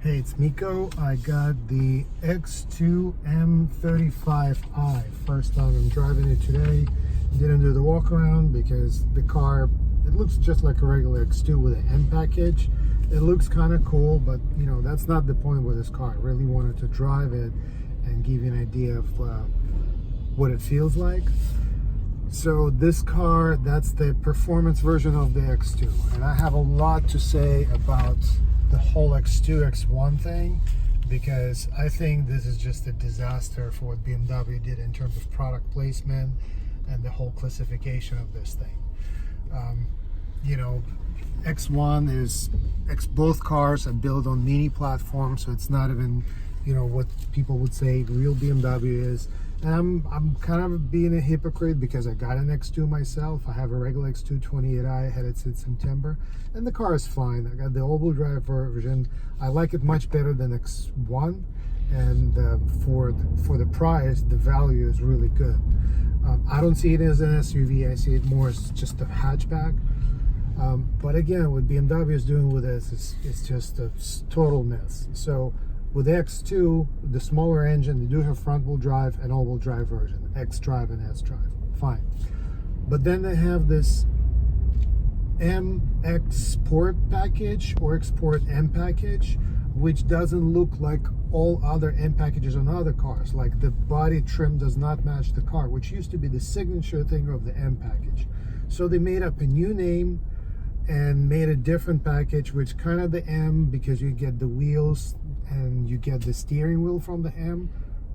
Hey, it's Miko. I got the X2 m35i. First time I'm driving it today. Didn't do the walk around because the car, it looks just like a regular X2 with an M package. It looks kind of cool, but you know, that's not the point with this car. I really wanted to drive it and give you an idea of what it feels like. So this car, that's the performance version of the X2. And I have a lot to say about the whole X2, X1 thing, because I think this is just a disaster for what BMW did in terms of product placement and the whole classification of this thing. You know, X1 is, both cars are built on mini platforms, so it's not even, you know, what people would say real BMW is. And I'm kind of being a hypocrite because I got an X2 myself. I have a regular X2 28i, had it since September, and the car is fine. I got the all-wheel drive version. I like it much better than X1, and for the price, the value is really good. I don't see it as an SUV. I see it more as just a hatchback. But again, what BMW is doing with this is just a total mess. So with the X2, the smaller engine, they do have front-wheel drive and all-wheel drive version, X-Drive and S-Drive, fine. But then they have this MX Sport package or Export M package, which doesn't look like all other M packages on other cars. Like the body trim does not match the car, which used to be the signature thing of the M package. So they made up a new name and made a different package, which kind of the M, because you get the wheels and you get the steering wheel from the M,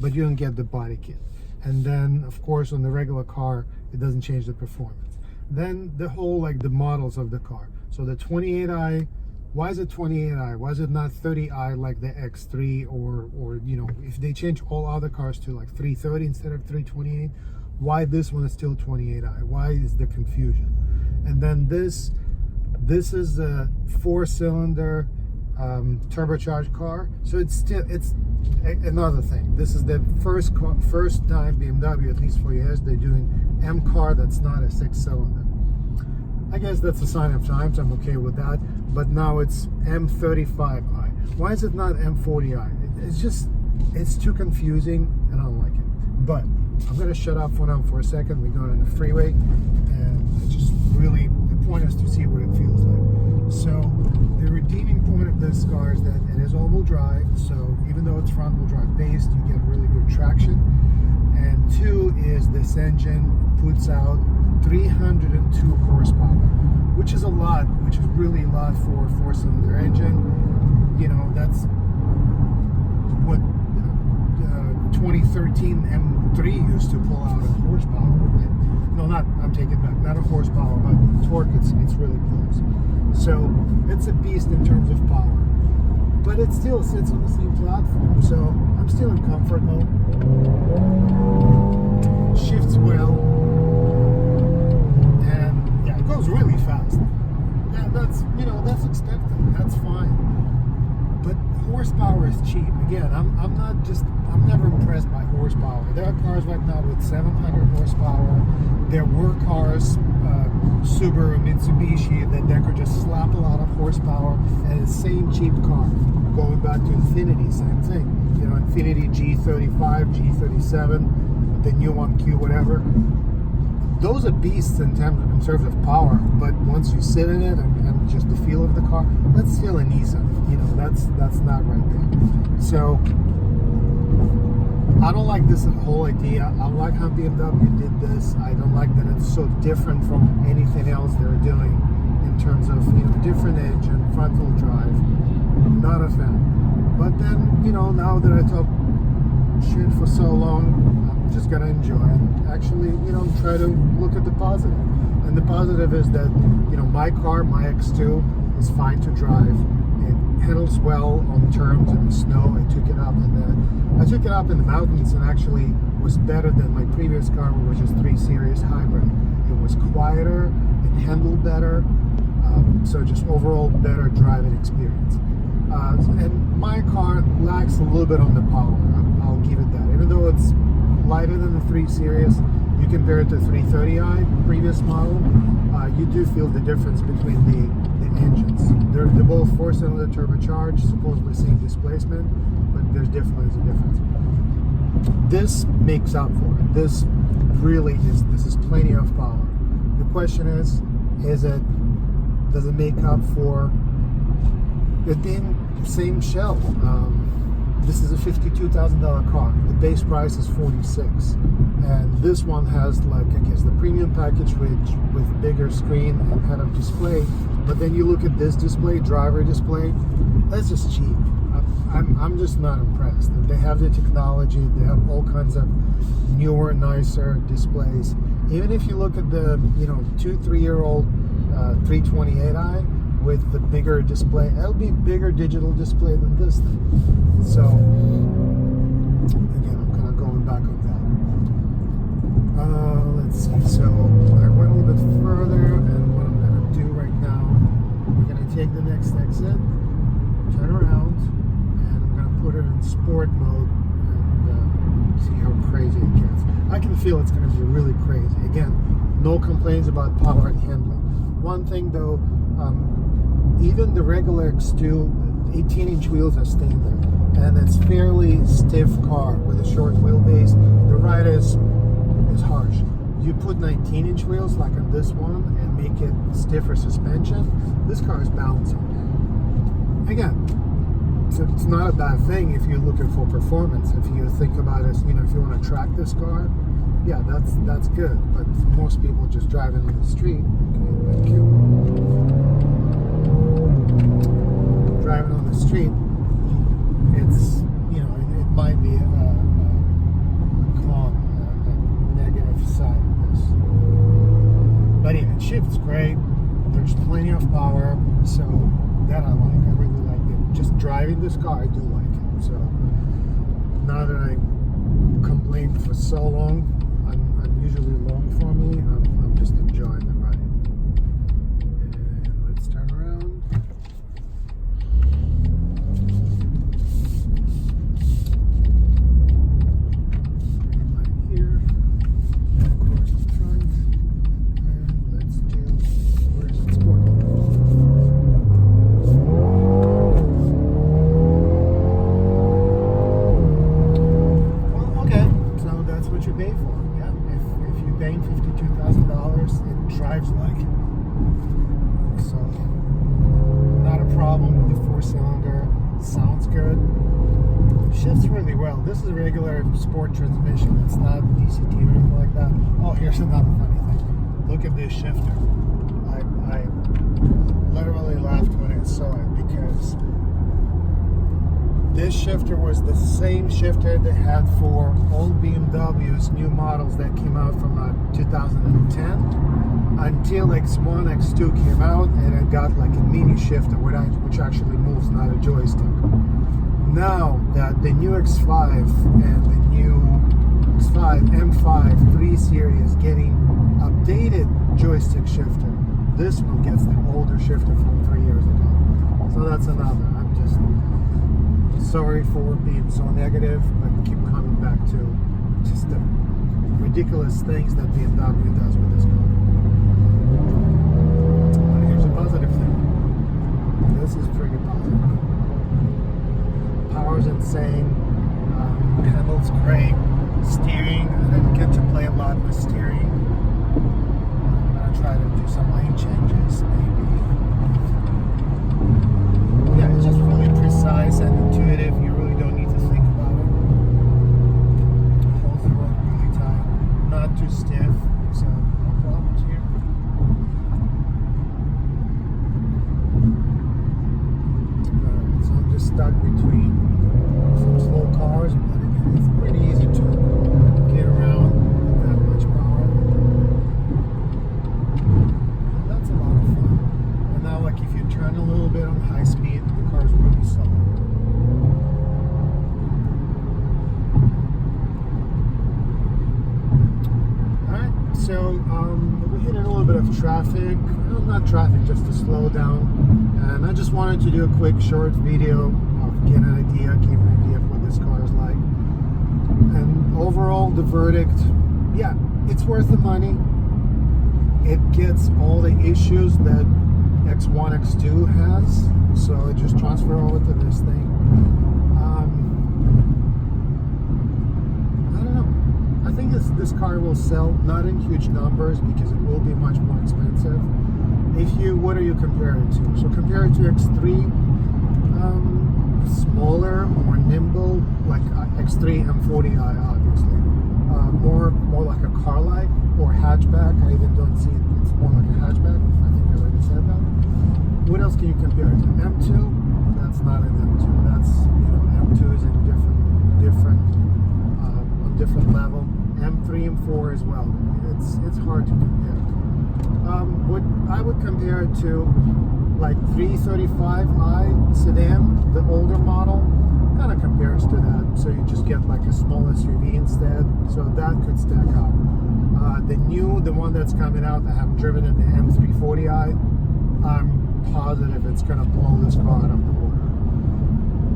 but you don't get the body kit. And then of course on the regular car, it doesn't change the performance. Then the whole, like the models of the car. So the 28i, why is it 28i? Why is it not 30i like the X3, or you know, if they change all other cars to like 330 instead of 328, why this one is still 28i? Why is the confusion? And then this is a 4-cylinder turbocharged car, so it's another thing. This is the first time BMW, at least for years, they're doing M car that's not a 6-cylinder. I guess that's a sign of times. I'm okay with that. But now it's M35i. Why is it not M40i? It's too confusing, and I don't like it. But I'm gonna shut up for now for a second. We're going on the freeway, and it's just really, the point is to see what it feels like. So the redeeming point of this car is that it is all-wheel drive, so even though it's front-wheel drive based, you get really good traction. And two is this engine puts out 302 horsepower, which is a lot, which is really a lot for a 4-cylinder engine. You know, that's what 2013 M3 used to pull out of horsepower. No, I'm taking it back, not a horsepower, but torque, it's really close. So it's a beast in terms of power, but it still sits on the same platform, so I'm still in comfort mode. Shifts well, and yeah, it goes really fast. Yeah, that's, you know, that's expected, that's fine. But horsepower is cheap. Again, I'm never impressed by horsepower. There are cars right now with 700 horsepower. There were cars, Subaru, Mitsubishi, that they could just slap a lot of horsepower and the same cheap car. Going back to Infiniti, same thing. You know, Infiniti G35, G37, the new one Q, whatever. Those are beasts in terms of power, but once you sit in it and just the feel of the car, that's still a Nissan. You know, that's not right there. So I don't like this whole idea. I like how BMW did this. I don't like that it's so different from anything else they're doing in terms of, you know, different engine, front-wheel drive. Not a fan. But then, you know, now that I talk shit for so long, I'm just gonna enjoy it. Actually, you know, try to look at the positive. And the positive is that, you know, my car, my X2, is fine to drive. It handles well on turns in the snow. I took it up in the mountains, and actually was better than my previous car, which was 3 Series hybrid. It was quieter, it handled better, so just overall better driving experience. And my car lacks a little bit on the power. I'll give it that. Even though it's lighter than the 3 Series, you compare it to 330i, previous model, you do feel the difference between the engines. They're both 4-cylinder turbocharged, supposedly same displacement, but there's definitely a difference. This makes up for it. This is plenty of power. The question is does it make up for it being the same shell? This is a $52,000 car. The base price is $46,000, and this one has, like, I guess, the premium package with bigger screen and head-up display. But then you look at this display, driver display, that's just cheap. I'm just not impressed. They have the technology. They have all kinds of newer, nicer displays. Even if you look at the 2-3-year-old 328i with the bigger display, it'll be bigger digital display than this thing. So again, I'm kind of going back on that. Let's see. So I went a little bit further, and what I'm going to do right now, we're going to take the next exit, turn around, and I'm going to put it in sport mode and see how crazy it gets. I can feel it's going to be really crazy. Again, no complaints about power and handling. One thing though, even the regular X2, 18-inch wheels are standard, and it's fairly stiff car with a short wheelbase. The ride is harsh. You put 19-inch wheels like on this one and make it stiffer suspension, this car is bouncing. Again, so it's not a bad thing if you're looking for performance. If you think about it, if you want to track this car, yeah, that's good. But for most people just driving on the street, okay, thank you. Driving on the street, it's, it might be a negative side of this. But yeah, it shifts great. There's plenty of power, so that I like. I really like it. Just driving this car, I do like it. So now that I complained for so long, unusually long for me, I'm just enjoying the ride. And let's turn around. Green light here. And of course in front. And let's do, where's it, sport mode? Well, okay, so that's what you pay for. Yeah, if you're paying $52,000, it drives like it. So, not a problem with the 4-cylinder. Sounds good. Shifts really well. This is a regular sport transmission. It's not DCT or anything like that. Oh, here's another funny thing. Look at this shifter. I literally laughed when I saw it, because this shifter was the same shifter they had for all BMW's new models that came out from 2010 until X1, X2 came out, and it got like a mini shifter which actually moves, not a joystick. Now that the new X5 and the new X5 M5 3 Series getting updated joystick shifter, this one gets the older shifter from 3 years ago. So that's another. I'm just sorry for being so negative, but keep coming back to just the ridiculous things that BMW does with this car. But here's a positive thing. This is pretty positive. Power's insane. Handles great. Steering, I didn't get to play a lot with steering. I'm gonna try to do some lane changes, maybe. Yeah, it's just really precise and intuitive. You really don't need to think about it. Holds the road really tight, not too stiff, so no problems here. Alright, so I'm just stuck between some slow cars, but again, it's pretty easy to get around with that much power. And that's a lot of fun. And now, like, if you turn a little bit on high speed, the car's really solid. Alright, so we hit a little bit of traffic. Well, not traffic, just to slow down. And I just wanted to do a quick short video of getting an idea, give an idea of what this car is like. And overall, the verdict, yeah, It's worth the money. It gets all the issues that X1, X2 has, so just transfer over to this thing. I don't know. I think this car will sell not in huge numbers because it will be much more expensive. What are you comparing to? So compare it to X3, smaller, more nimble, like X3 M40i, obviously. More like a car-like or hatchback. I even don't see it. It's more like a hatchback. I think I already said that. What else can you compare it to? M2? That's not an M2. That's, M2 is in on different level. M3 and 4 as well. It's hard to compare. What I would compare it to, like 335i sedan, the older model, kind of compares to that. So you just get like a small SUV instead. So that could stack up. The one that's coming out, I haven't driven it, the M340i. I'm positive it's gonna blow this car out of the water.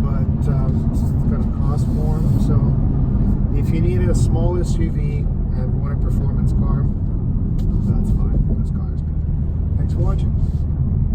But it's gonna cost more. So if you need a small SUV and want a performance car,